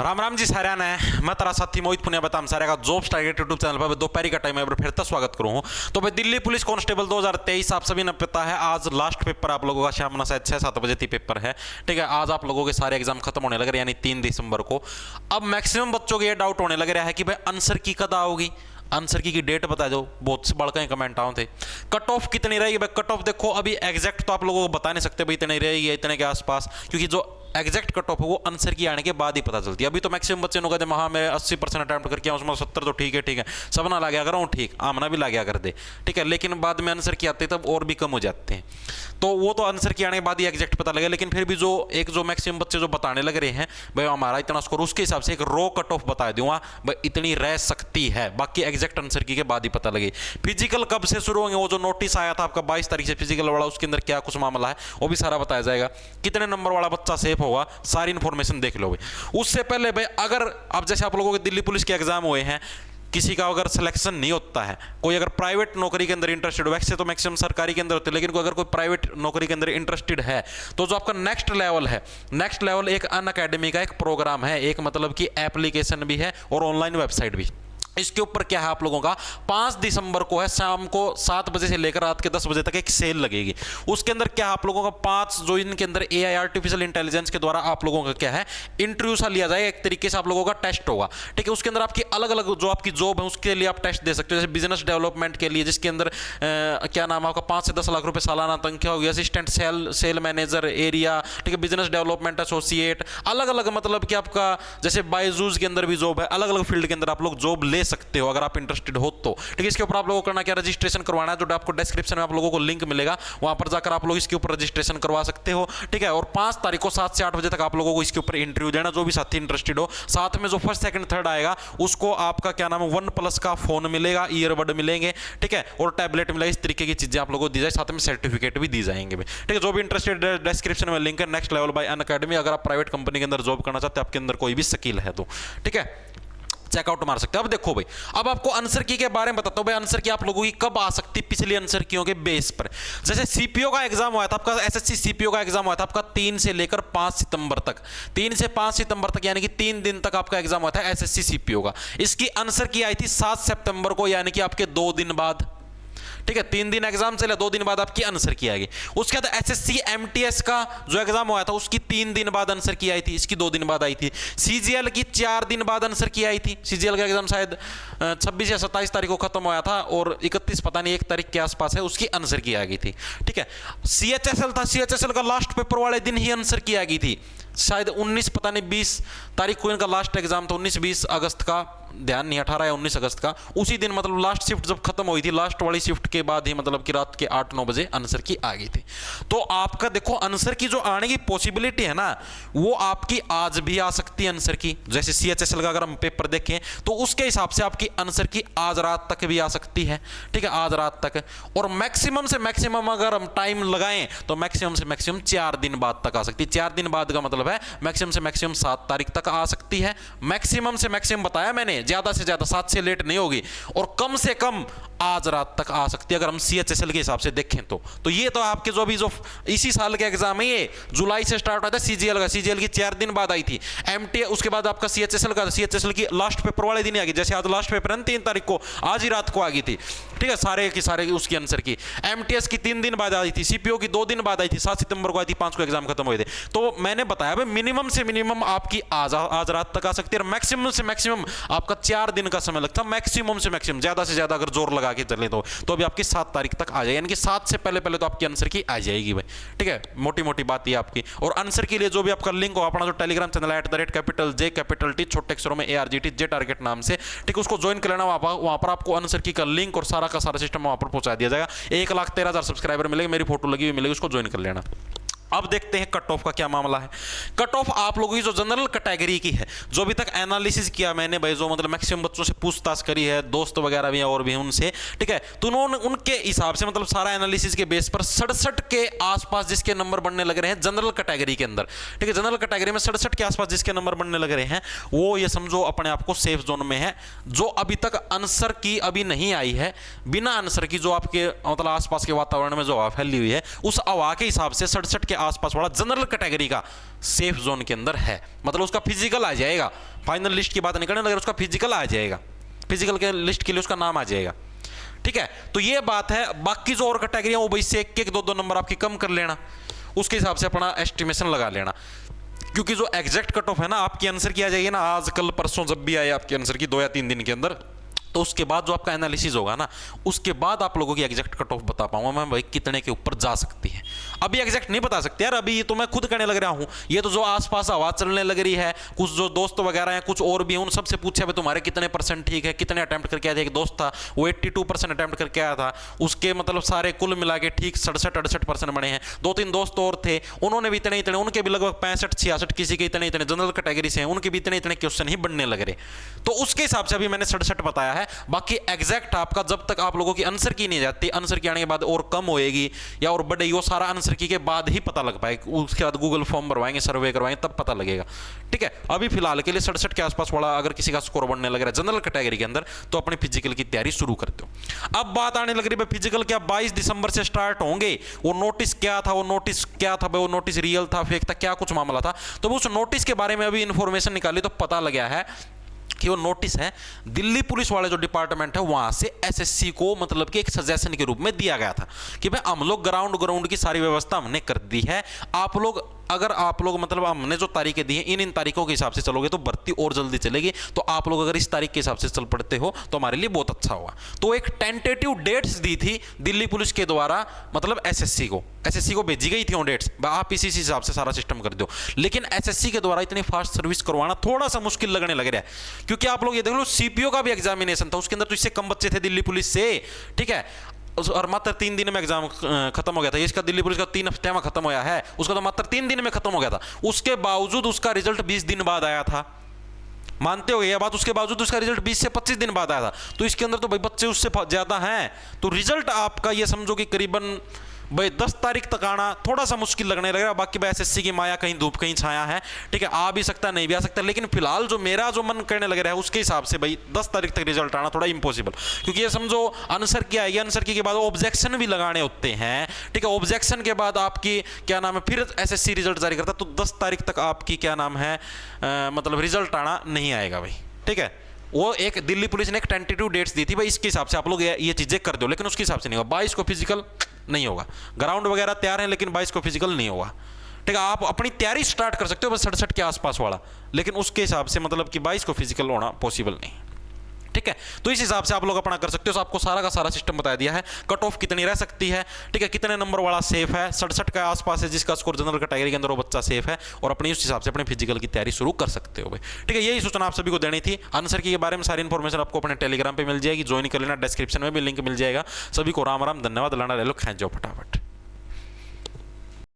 राम राम जी सारे ने मैं तेरा साथी मोहित पुनिया बताम सारे का जॉब्स टारगेट यूट्यूब चैनल पर दोपहरी का टाइम है फिर तो स्वागत करूँ हूँ। तो भाई दिल्ली पुलिस कांस्टेबल 2023 आप सभी ने पता है आज लास्ट पेपर आप लोगों का शाम शायद 6-7 बजे थी पेपर है। ठीक है, आज आप लोगों के सारे एग्जाम खत्म होने लगे यानी 3 दिसंबर को। अब मैक्सिमम बच्चों को ये डाउट होने लग रहा है कि भाई आंसर की कद आओगी, आंसर की डेट बता दो। बहुत से बड़का कमेंट आए थे कट ऑफ कितनी रहेगी भाई। कट ऑफ देखो अभी एग्जैक्ट तो आप लोगों को बता नहीं सकते भाई इतनी रहेगी इतने के आसपास, क्योंकि जो एग्जैक्ट कट ऑफ है वो आंसर की आने के बाद ही पता चलती है। अभी तो मैक्सिमम बच्चे कहते हैं हाँ मैं 80% अटैम्प्ट करके उसमें 70 तो ठीक है सब ना ला गया कर ठीक आमना भी ला गया कर दे। ठीक है, लेकिन बाद में आंसर की आते तब और भी कम हो जाते हैं, तो वो तो आंसर की आने के बाद ही एग्जैक्ट पता लगे। लेकिन फिर भी जो मैक्सिमम बच्चे जो बताने लग रहे हैं भाई हमारा इतना स्कोर, उसके हिसाब से एक रो कट ऑफ बता दूंगा भाई इतनी रह सकती है, बाकी एग्जैक्ट आंसर की के बाद ही पता लगे। फिजिकल कब से शुरू होंगे, वो जो नोटिस आया था आपका 22 तारीख से फिजिकल वाला, उसके अंदर क्या कुछ मामला है वो भी सारा बताया जाएगा। कितने नंबर वाला बच्चा सेफ होगा सारी इंफॉर्मेशन देख लो भाई। उससे पहले भाई अगर अब जैसे आप लोगों के दिल्ली पुलिस के एग्जाम हुए हैं, किसी का अगर सिलेक्शन नहीं होता है, कोई अगर प्राइवेट नौकरी के अंदर इंटरेस्टेड, वैसे तो मैक्सिमम सरकारी के अंदर होते हैं, लेकिन अगर कोई प्राइवेट नौकरी के अंदर इंटरेस्टेड है तो जो आपका नेक्स्ट लेवल है, नेक्स्ट लेवल एक अनअकैडमी का एक प्रोग्राम है, एक मतलब कि एप्लीकेशन भी है और ऑनलाइन वेबसाइट भी। इसके ऊपर क्या है आप लोगों का 5 दिसंबर को है शाम को 7 बजे से लेकर रात के 10 बजे तक एक सेल लगेगी। उसके अंदर क्या है आप लोगों का 5 जो इनके अंदर एआई आर्टिफिशियल इंटेलिजेंस के द्वारा आप लोगों का क्या है इंटरव्यू सा लिया जाएगा, एक तरीके से आप लोगों का टेस्ट होगा। ठीक है, उसके अंदर आपकी अलग अलग जो आपकी जॉब है उसके लिए आप टेस्ट दे सकते हो, जैसे बिजनेस डेवलपमेंट के लिए जिसके अंदर क्या नाम आपका 5 से 10 लाख रुपए सालाना तनख्वाह होगी, असिस्टेंट सेल मैनेजर एरिया, ठीक है, बिजनेस डेवलपमेंट एसोसिएट, अलग अलग मतलब कि आपका जैसे बायजूज के अंदर भी जॉब है, अलग अलग फील्ड के अंदर आप लोग जॉब ले सकते हो अगर आप इंटरेस्टेड हो तो। ठीक है, इसके ऊपर आप लोगों को करना क्या, रजिस्ट्रेशन करवाना है, जो आपको डिस्क्रिप्शन में आप लोगों को लिंक मिलेगा वहां पर जाकर आप लोग इसके ऊपर रजिस्ट्रेशन करवा सकते हो। ठीक है, और 5 तारीख को 7 से 8 बजे तक आप लोगों को इसके ऊपर इंटरव्यू देना, जो भी साथी इंटरेस्टेड हो। साथ में जो फर्स्ट सेकंड थर्ड आएगा उसको आपका क्या नाम है OnePlus का फोन मिलेगा, ईयरबड मिलेंगे, ठीक है, और टैबलेट मिलेगा। इस तरीके की चीजें आप लोगों को दी जाए, साथ में सर्टिफिकेट भी दी जाएंगे। ठीक है, जो भी इंटरेस्टेड डिस्क्रिप्शन में लिंक है, नेक्स्ट लेवल बाय अनअकैडमी। अगर आप प्राइवेट कंपनी के अंदर जॉब करना चाहते हैं, आपके अंदर कोई भी स्किल है तो ठीक है चेकआउट मार सकते हैं। अब देखो भाई, अब आपको आंसर की के बारे में बताता हूं भाई, आंसर की आप लोगों की कब आ सकती है पिछली आंसर कीयों के बेस पर। जैसे सीपीओ का एग्जाम हुआ था आपका, एसएससी सीपीओ का एग्जाम हुआ था आपका 3 से लेकर 5 सितंबर तक, 3 से 5 सितंबर तक यानी कि 3 दिन तक आपका एग्जाम हुआ था एसएससी सीपीओ का। इसकी आंसर की आई थी 7 सितंबर को, यानी कि आपके 2 दिन बाद। ठीक है, 3 दिन एग्जाम चले, 2 दिन बाद आपकी आंसर की आएगी। उसके बाद एसएससी एमटीएस का जो एग्जाम हुआ था उसकी 3 दिन बाद आंसर की आई थी, इसकी 2 दिन बाद आई थी। सीजीएल की 4 दिन बाद आंसर की आई थी। सीजीएल का एग्जाम शायद 26 या 27 तारीख को खत्म हुआ था और 31 पता नहीं 1 तारीख के आसपास है, उसकी आंसर की आ गई थी। ठीक है, सीएचएसएल था, सीएचएसएल का लास्ट पेपर वाले दिन ही आंसर की आ गई थी, शायद 19 पता नहीं 20 तारीख को इनका लास्ट एग्जाम था, 19-20 अगस्त का, ध्यान नहीं 18 या 19 अगस्त का। उसी दिन मतलब लास्ट शिफ्ट जब खत्म हुई थी, लास्ट वाली शिफ्ट के बाद ही मतलब कि रात के 8-9 बजे आंसर की आ गई थी। तो आपका देखो आंसर की जो आने की पॉसिबिलिटी है ना वो आपकी आज भी आ सकती है आंसर की। जैसे सीएचएसएल का अगर हम पेपर देखें तो उसके हिसाब से आपकी आंसर की आज रात तक भी आ सकती है। ठीक है, आज रात तक, और मैक्सिमम से मैक्सिमम अगर हम टाइम लगाएं तो मैक्सिमम से मैक्सिमम 4 दिन बाद तक आ सकती है। 4 दिन बाद का मतलब है मैक्सिमम से मैक्सिमम 7 तारीख तक आ सकती है। मैक्सिमम से मैक्सिमम बताया मैंने, ज्यादा से ज्यादा 7 से लेट नहीं होगी, और कम से कम आज रात तक आ सकती है अगर हम सीएचएसएल के हिसाब से देखें तो ये तो आपके जो अभी जो इसी साल के एग्जाम है ये जुलाई से स्टार्ट हुआ था सीजीएल का, सीजीएल की 4 दिन बाद आई थी। एमटी उसके बाद आपका सीएचएसएल का, सीएचएसएल की लास्ट पेपर वाले दिन आ गई, जैसे आज लास्ट पेपर है 3 तारीख को, आज ही रात को आ गई थी। ठीक है, सारे की सारे उसकी आंसर की। एमटीएस की 3 दिन बाद आई थी, सीपीओ की 2 दिन बाद आई थी, 7 सितंबर को आई थी, 5 को एग्जाम खत्म हुए थे। तो मैंने बताया भाई मिनिमम से मिनिमम आपकी आज रात तक आ सकती है, और मैक्सिमम से मैक्सिमम आपका 4 दिन का समय लगता है। मैक्सिमम से मैक्सिमम, ज्यादा से ज्यादा अगर जोर लगा के चले तो भी आपकी 7 तारीख तक आ जाएगी, यानी कि 7 से पहले पहले तो आपकी आंसर की आ जाएगी भाई। ठीक है, मोटी मोटी बात ये आपकी। और आंसर के लिए जो भी आपका लिंक हो, अपना जो टेलीग्राम चैनल है @J छोटे अक्षरों में ARGT जे टारगेट नाम से, ठीक है, उसको ज्वाइन कर लेना। वहां पर आपको आंसर की का लिंक और सारा का सारा सिस्टम वहां पर पहुंचा दिया जाएगा। 1,13,000 सब्सक्राइबर मिलेंगे, मेरी फोटो लगी हुई मिलेगी, उसको ज्वाइन कर लेना। अब देखते हैं कट ऑफ का क्या मामला है। कट ऑफ आप लोगों की जो जनरल कैटेगरी की है, जो अभी तक एनालिसिस किया मैंने भाई, जो मतलब मैक्सिमम बच्चों से पूछताछ करी है, दोस्त वगैरह भी हैं और भी उनसे, ठीक है, तो उन्होंने उनके हिसाब से मतलब सारा एनालिसिस के बेस पर 67 के आसपास जिसके नंबर बनने लग रहे हैं जनरल कैटेगरी के अंदर। ठीक है, जनरल कैटेगरी में 67 के आसपास जिसके नंबर बनने लग रहे हैं वो ये समझो अपने आप को सेफ जोन में है। जो अभी तक आंसर की अभी नहीं आई है, बिना आंसर की जो आपके मतलब आसपास के वातावरण में जो हवा फैली हुई है, उस हवा के हिसाब से 67 के आसपास वाला जनरल कैटेगरी का सेफ जोन के अंदर है, मतलब उसका फिजिकल आ जाएगा। फाइनल लिस्ट की बात निकलने लगे उसका फिजिकल आ जाएगा, फिजिकल के लिस्ट के लिए उसका नाम आ जाएगा। ठीक है, तो ये बात है। बाकी जो और कैटेगरी वो भाई से 1-1, 2-2 नंबर आपकी कम कर लेना, उसके हिसाब से अपना एस्टिमेशन लगा लेना। क्योंकि जो एग्जैक्ट कट ऑफ है ना आपकी आंसर की आ जाएगी ना आज कल परसों, जब भी आए आपकी आंसर की 2 या 3 दिन के अंदर, तो उसके बाद जो आपका एनालिसिस होगा ना, उसके बाद आप लोगों की एग्जैक्ट कट ऑफ बता पाऊंगा मैं भाई कितने के ऊपर जा सकती है। अभी एग्जैक्ट नहीं बता सकते यार, अभी ये तो मैं खुद कहने लग रहा हूं, ये तो जो आसपास आवाज चलने लग रही है, कुछ जो दोस्त वगैरह हैं, कुछ और भी हैं, उन सबसे पूछा भाई तुम्हारे कितने % ठीक है, कितने अटेम्प्ट करके आए थे। एक दोस्त था वो 82% अटेम्प्ट करके आया था, उसके मतलब सारे कुल मिला के ठीक 67-68% बने हैं। 2-3 दोस्त और थे, उन्होंने भी इतने, उनके भी लगभग 65-66, किसी के इतने जनरल कैटेगरी से हैं, उनके भी इतने क्वेश्चन ही बनने लग रहे। तो उसके हिसाब से अभी मैंने 67 बताया है। बाकी एग्जैक्ट आपका जब तक आप लोगों की आंसर की नहीं जाती, आंसर की आने के बाद और कम होएगी या और बढ़ेगी, वो सारा आंसर की के बाद ही पता लग पाएगा। उसके बाद गूगल फॉर्म भरवाएंगे, सर्वे करवाएंगे, तब पता लगेगा। ठीक है, अभी फिलहाल के लिए 67 के आसपास वाला अगर किसी का स्कोर बढ़ने लग रहा है जनरल कैटेगरी के अंदर, तो अपनी फिजिकल की तैयारी शुरू कर दो। अब बात आने लग रही है फिजिकल क्या 22 दिसंबर से स्टार्ट होंगे, वो नोटिस क्या था, वो नोटिस रियल था, फेक था, क्या कुछ मामला था। तो उस नोटिस के बारे में अभी इंफॉर्मेशन निकाली तो पता लगा है कि वो नोटिस है दिल्ली पुलिस वाले जो डिपार्टमेंट है वहां से एसएससी को मतलब कि एक सजेशन के रूप में दिया गया था कि भाई हम लोग ग्राउंड की सारी व्यवस्था हमने कर दी है, आप लोग अगर आप लोग मतलब हमने जो तारीखें दी हैं इन तारीखों के हिसाब से चलोगे तो भर्ती और जल्दी चलेगी, तो आप लोग अगर इस तारीख के हिसाब से चल पड़ते हो तो हमारे लिए बहुत अच्छा होगा। तो एक टेंटेटिव डेट्स दी थी दिल्ली पुलिस के द्वारा, मतलब एसएससी को भेजी गई थी वो डेट्स, आप इसी हिसाब से सारा सिस्टम कर दो। लेकिन एसएससी के द्वारा इतनी फास्ट सर्विस करवाना थोड़ा सा मुश्किल लगने लग रहा है, क्योंकि आप लोग ये देख लो सीपीओ का भी एग्जामिनेशन था, उसके अंदर तो इससे कम बच्चे थे दिल्ली पुलिस से। ठीक है, और मात्र 3 दिन में एग्जाम खत्म हो गया था। इसका दिल्ली पुलिस का 3 हफ्ते में खत्म होया है, उसका तो मात्र 3 दिन में खत्म हो गया था। उसके बावजूद उसका रिजल्ट 20 दिन बाद आया था, मानते हो ये बात? उसके बावजूद उसका रिजल्ट 20 से 25 दिन बाद आया था। तो इसके अंदर तो भाई बच्चे उससे ज्यादा हैं, तो रिजल्ट आपका ये समझो कि करीबन भाई 10 तारीख तक आना थोड़ा सा मुश्किल लगने लग रहा है। बाकी भाई एसएससी की माया कहीं धूप कहीं छाया है, ठीक है, आ भी सकता नहीं भी आ सकता, लेकिन फिलहाल जो मेरा जो मन करने लग रहा है उसके हिसाब से भाई 10 तारीख तक रिजल्ट आना थोड़ा इम्पॉसिबल, क्योंकि ये समझो आंसर की आएगी, आंसर की के बाद ऑब्जेक्शन भी लगाने होते हैं। ठीक है, ऑब्जेक्शन के बाद आपकी क्या नाम है फिर एसएससी रिजल्ट जारी करता, तो 10 तारीख तक आपकी क्या नाम है मतलब रिजल्ट आना नहीं आएगा भाई। ठीक है, वो एक दिल्ली पुलिस ने एक टेंटेटिव डेट्स दी थी भाई, इसके हिसाब से आप लोग ये चीजें कर दो, लेकिन उसके हिसाब से नहीं होगा। 22 को फिजिकल नहीं होगा, ग्राउंड वगैरह तैयार है लेकिन 22 को फिजिकल नहीं होगा। ठीक है, आप अपनी तैयारी स्टार्ट कर सकते हो बस 67 के आसपास वाला, लेकिन उसके हिसाब से मतलब कि 22 को फिजिकल होना पॉसिबल नहीं। ठीक है, तो इस हिसाब से आप लोग अपना कर सकते हो। तो आपको सारा का सारा सिस्टम बता दिया है, कट ऑफ कितनी रह सकती है, ठीक है, कितने नंबर वाला सेफ है, 67 के आसपास है जिसका स्कोर जनरल कैटेगरी के अंदर वो बच्चा सेफ है, और अपनी उस हिसाब से अपने फिजिकल की तैयारी शुरू कर सकते हो भाई। ठीक है, यही सूचना आप सभी को देनी थी। आंसर के बारे में सारी इन्फॉर्मेशन आपको अपने टेलीग्राम पे मिल जाएगी, ज्वाइन कर लेना, डिस्क्रिप्शन में भी लिंक मिल जाएगा। सभी को राम राम, धन्यवाद, लाना ले लो, खेच जाओ फटाफट।